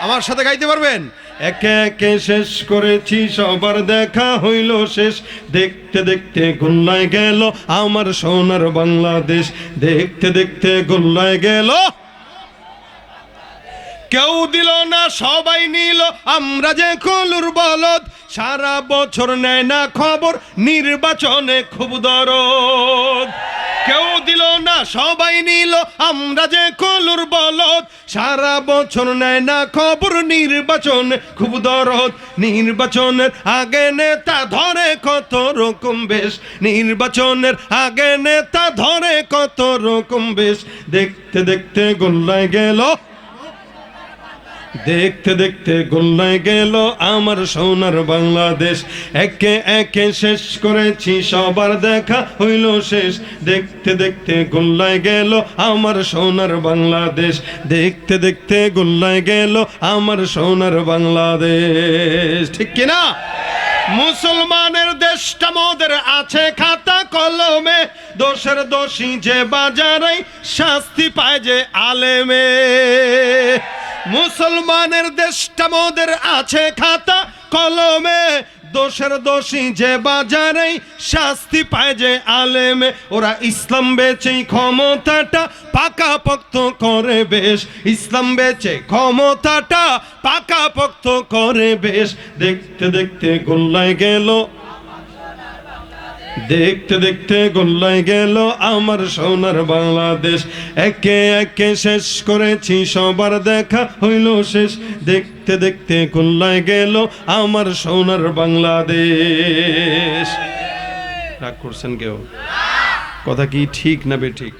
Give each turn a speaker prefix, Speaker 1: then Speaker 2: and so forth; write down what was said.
Speaker 1: আমার সাথে গাইতে পারবেন? একে একে শেষ করেছি সবার দেখা হইল শেষ, দেখতে দেখতে গোল্লায় গেল আমার সোনার বাংলাদেশ, দেখতে দেখতে গোল্লায় গেল। কেউ দিল না সবাই নিল, আমরা যে কলুর বলদ, সারা বছর নেয় না খবর, নির্বাচনে খুব দরদ। কেউ দিল না সবাই নিল, আমরা যে কলুর বলদ, সারা বছর নেয় না খবর, নির্বাচনে খুব দরদ। নির্বাচনের আগে নেতা ধরে কত রকম বেশ, নির্বাচনের আগে নেতা ধরে কত রকম বেশ, দেখতে দেখতে গোল্লায় গেল, দেখতে দেখতে গোল্লায় গেল আমার সোনার বাংলাদেশ। একে একে শেষ করেছি সবার দেখা হইল শেষ, দেখতে দেখতে গোল্লায় গেল আমার সোনার বাংলাদেশ, দেখতে দেখতে গোল্লায় গেল আমার সোনার বাংলাদেশ। ঠিক কিনা? মুসলমানের দেশটা মোদের আছে খাতা কলমে, দোষের দোষী যে বাজারে শাস্তি পায় যে আলেমে। মুসলমানের দেশটা মোদের আছে খাতা কলমে, দোষের দোষী যে বাজারে শাস্তি পায় যে আলেমে। ওরা ইসলাম বেচে ক্ষমতাটা পাকাপোক্ত করে বেশ, ইসলাম বেচে ক্ষমতাটা পাকাপোক্ত করে বেশ, দেখতে দেখতে গোল্লায় গেল, দেখতে দেখতে গোল্লায় গেল আমার সোনার বাংলাদেশ। একে একে শেষ করেছি সবার দেখা হইল শেষ, দেখতে দেখতে গোল্লায় গেল আমার সোনার বাংলাদেশ। রাগ করছেন কেউ? কথা কি ঠিক না বেঠিক?